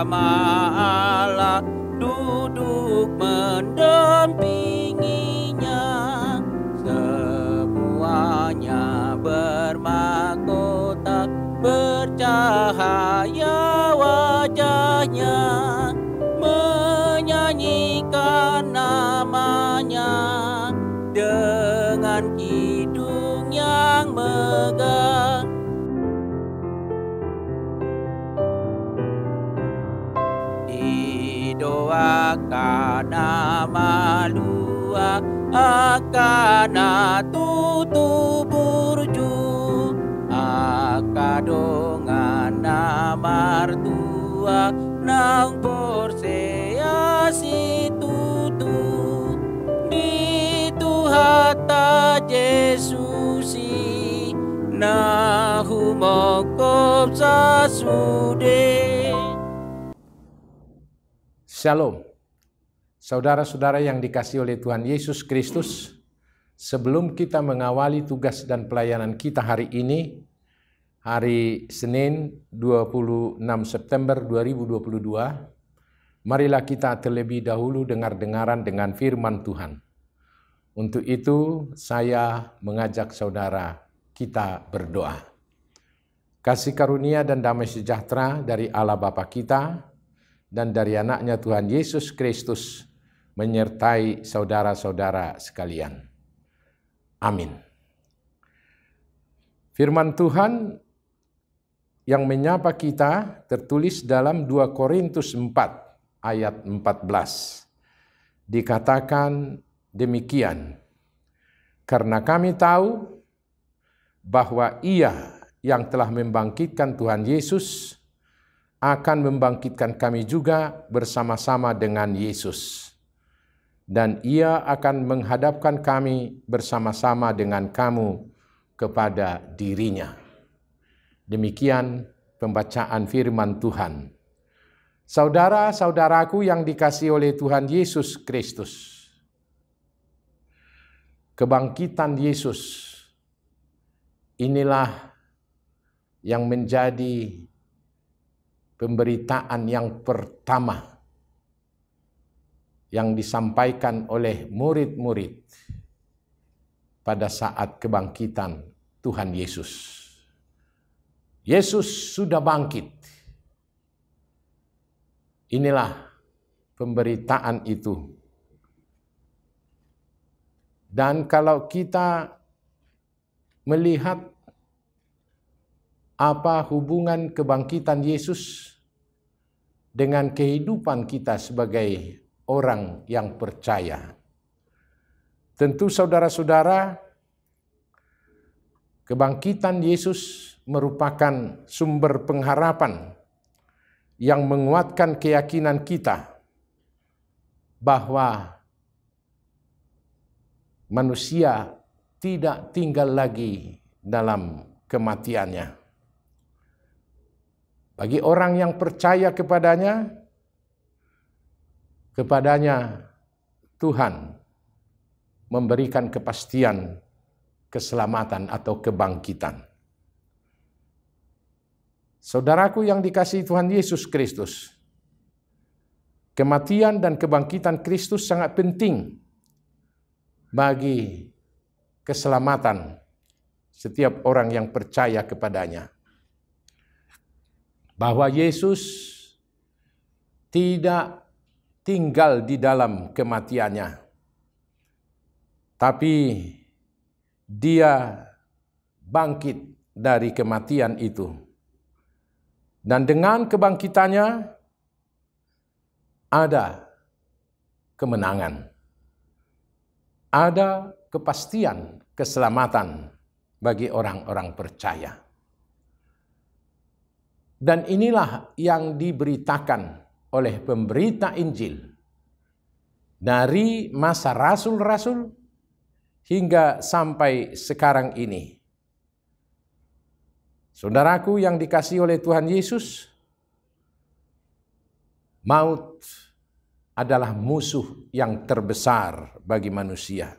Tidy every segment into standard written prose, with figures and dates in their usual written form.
bersama Allah, duduk mendampinginya. Semuanya bermahkota, bercahaya wajahnya, menyanyikan namanya dengan kidung yang megah. Didoakan nama luar akan tutu burju, akadongan nama tua nang porseasi tutu di Tuhata Yesusi nahu mokop sasude. Shalom, saudara-saudara yang dikasihi oleh Tuhan Yesus Kristus. Sebelum kita mengawali tugas dan pelayanan kita hari ini, hari Senin 26 September 2022, marilah kita terlebih dahulu dengar-dengaran dengan firman Tuhan. Untuk itu, saya mengajak saudara kita berdoa. Kasih karunia dan damai sejahtera dari Allah Bapa kita dan dari anaknya Tuhan Yesus Kristus menyertai saudara-saudara sekalian. Amin. Firman Tuhan yang menyapa kita tertulis dalam 2 Korintus 4 ayat 14. Dikatakan demikian, karena kami tahu bahwa Ia yang telah membangkitkan Tuhan Yesus akan membangkitkan kami juga bersama-sama dengan Yesus. Dan Ia akan menghadapkan kami bersama-sama dengan kamu kepada dirinya. Demikian pembacaan firman Tuhan. Saudara-saudaraku yang dikasihi oleh Tuhan Yesus Kristus, kebangkitan Yesus inilah yang menjadi pemberitaan yang pertama yang disampaikan oleh murid-murid pada saat kebangkitan Tuhan Yesus. Yesus sudah bangkit. Inilah pemberitaan itu. Dan kalau kita melihat apa hubungan kebangkitan Yesus dengan kehidupan kita sebagai orang yang percaya. Tentu saudara-saudara, kebangkitan Yesus merupakan sumber pengharapan yang menguatkan keyakinan kita bahwa manusia tidak tinggal lagi dalam kematiannya. Bagi orang yang percaya kepadanya Tuhan memberikan kepastian keselamatan atau kebangkitan. Saudaraku yang dikasihi Tuhan Yesus Kristus, kematian dan kebangkitan Kristus sangat penting bagi keselamatan setiap orang yang percaya kepadanya. Bahwa Yesus tidak tinggal di dalam kematiannya, tapi Dia bangkit dari kematian itu. Dan dengan kebangkitannya ada kemenangan, ada kepastian keselamatan bagi orang-orang percaya. Dan inilah yang diberitakan oleh pemberita Injil dari masa rasul-rasul hingga sampai sekarang ini. Saudaraku yang dikasihi oleh Tuhan Yesus, maut adalah musuh yang terbesar bagi manusia.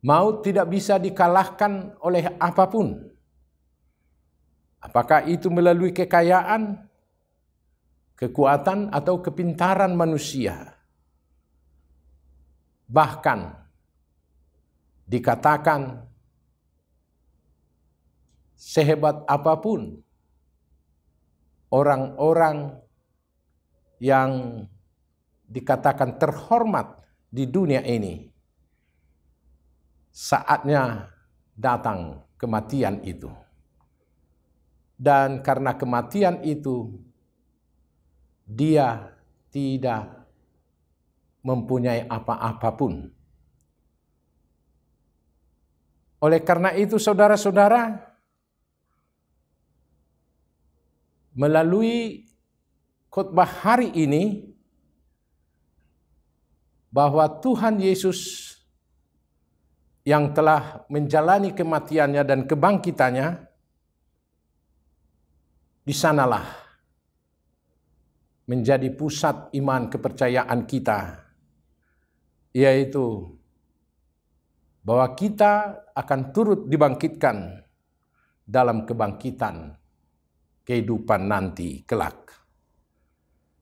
Maut tidak bisa dikalahkan oleh apapun. Apakah itu melalui kekayaan, kekuatan atau kepintaran manusia. Bahkan dikatakan sehebat apapun orang-orang yang dikatakan terhormat di dunia ini, saatnya datang kematian itu. Dan karena kematian itu, dia tidak mempunyai apa-apapun. Oleh karena itu, saudara-saudara, melalui khotbah hari ini, bahwa Tuhan Yesus yang telah menjalani kematiannya dan kebangkitannya, di sanalah menjadi pusat iman kepercayaan kita, yaitu bahwa kita akan turut dibangkitkan dalam kebangkitan kehidupan nanti kelak.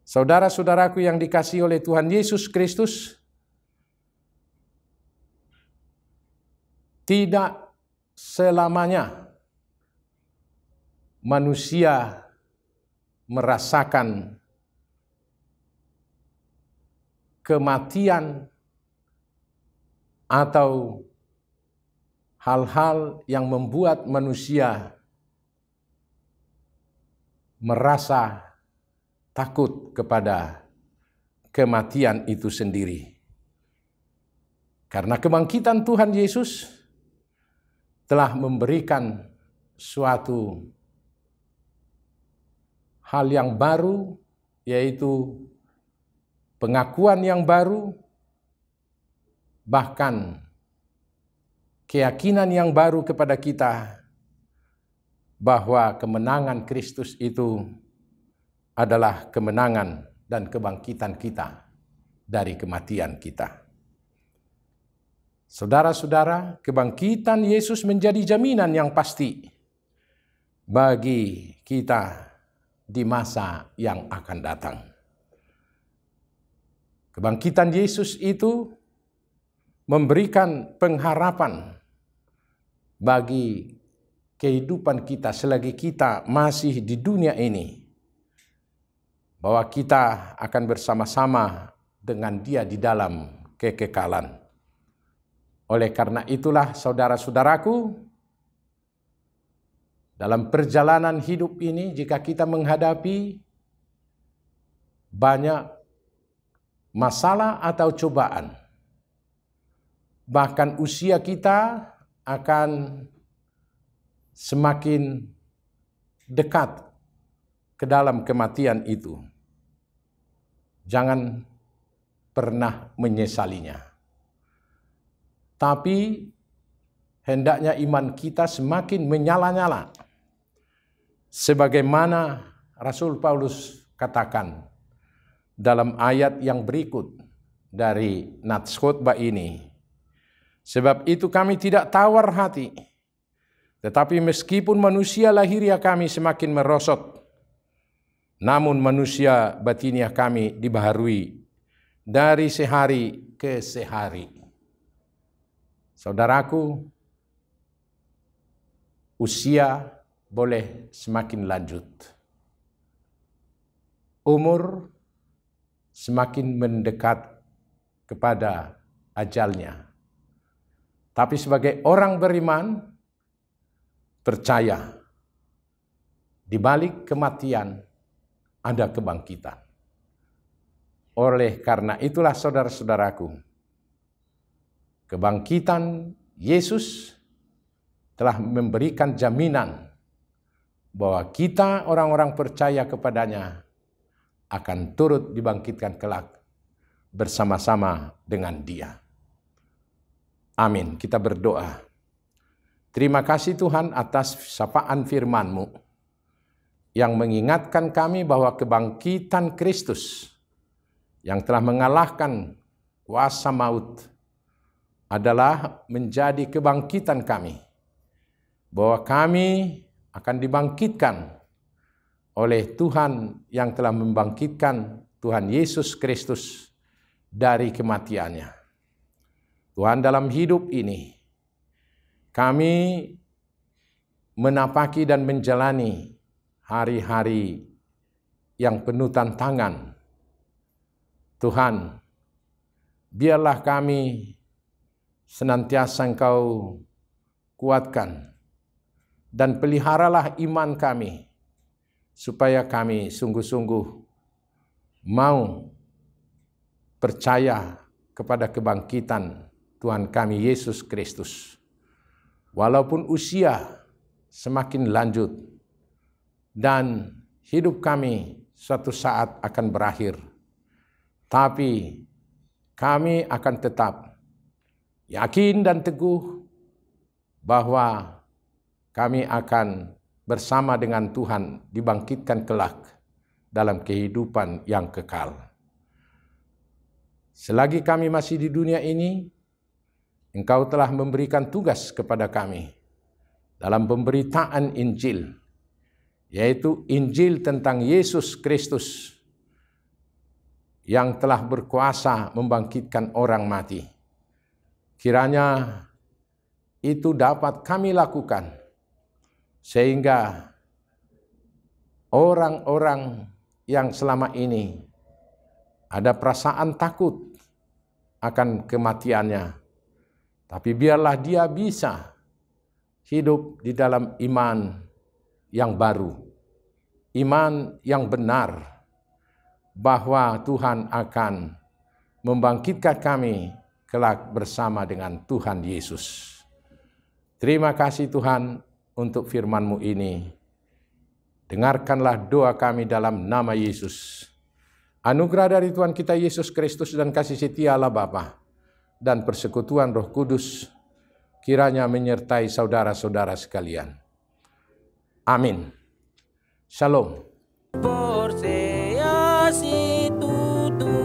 Saudara-saudaraku yang dikasihi oleh Tuhan Yesus Kristus, tidak selamanya manusia merasakan kematian atau hal-hal yang membuat manusia merasa takut kepada kematian itu sendiri. Karena kebangkitan Tuhan Yesus telah memberikan suatu hal yang baru, yaitu pengakuan yang baru, bahkan keyakinan yang baru kepada kita bahwa kemenangan Kristus itu adalah kemenangan dan kebangkitan kita dari kematian kita. Saudara-saudara, kebangkitan Yesus menjadi jaminan yang pasti bagi kita di masa yang akan datang. Kebangkitan Yesus itu memberikan pengharapan bagi kehidupan kita selagi kita masih di dunia ini, bahwa kita akan bersama-sama dengan Dia di dalam kekekalan. Oleh karena itulah, saudara-saudaraku, dalam perjalanan hidup ini, jika kita menghadapi banyak masalah atau cobaan, bahkan usia kita akan semakin dekat ke dalam kematian itu, jangan pernah menyesalinya. Tapi hendaknya iman kita semakin menyala-nyala, sebagaimana Rasul Paulus katakan dalam ayat yang berikut dari nats khotbah ini. Sebab itu kami tidak tawar hati, tetapi meskipun manusia lahiriah kami semakin merosot, namun manusia batiniah kami dibaharui dari sehari ke sehari. Saudaraku, usia boleh semakin lanjut, umur semakin mendekat kepada ajalnya. Tapi sebagai orang beriman, percaya di balik kematian ada kebangkitan. Oleh karena itulah, saudara-saudaraku, kebangkitan Yesus telah memberikan jaminan bahwa kita orang-orang percaya kepadanya akan turut dibangkitkan kelak bersama-sama dengan Dia. Amin. Kita berdoa. Terima kasih Tuhan atas sapaan firman-Mu yang mengingatkan kami bahwa kebangkitan Kristus yang telah mengalahkan kuasa maut adalah menjadi kebangkitan kami, bahwa kami akan dibangkitkan oleh Tuhan yang telah membangkitkan Tuhan Yesus Kristus dari kematiannya. Tuhan, dalam hidup ini kami menapaki dan menjalani hari-hari yang penuh tantangan. Tuhan, biarlah kami senantiasa Engkau kuatkan dan peliharalah iman kami, supaya kami sungguh-sungguh mau percaya kepada kebangkitan Tuhan kami Yesus Kristus. Walaupun usia semakin lanjut dan hidup kami suatu saat akan berakhir, tapi kami akan tetap yakin dan teguh bahwa kami akan bersama dengan Tuhan dibangkitkan kelak dalam kehidupan yang kekal. Selagi kami masih di dunia ini, Engkau telah memberikan tugas kepada kami dalam pemberitaan Injil, yaitu Injil tentang Yesus Kristus yang telah berkuasa membangkitkan orang mati. Kiranya itu dapat kami lakukan, sehingga orang-orang yang selama ini ada perasaan takut akan kematiannya, tapi biarlah dia bisa hidup di dalam iman yang baru, iman yang benar, bahwa Tuhan akan membangkitkan kami kelak bersama dengan Tuhan Yesus. Terima kasih Tuhan untuk firman-Mu ini. Dengarkanlah doa kami dalam nama Yesus. Anugerah dari Tuhan kita Yesus Kristus dan kasih setia Allah Bapa dan persekutuan Roh Kudus kiranya menyertai saudara-saudara sekalian. Amin. Shalom. Porseasi tutu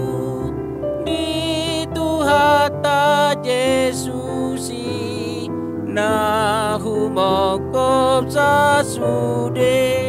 di Tuhata Yesusi na humokop sa sude.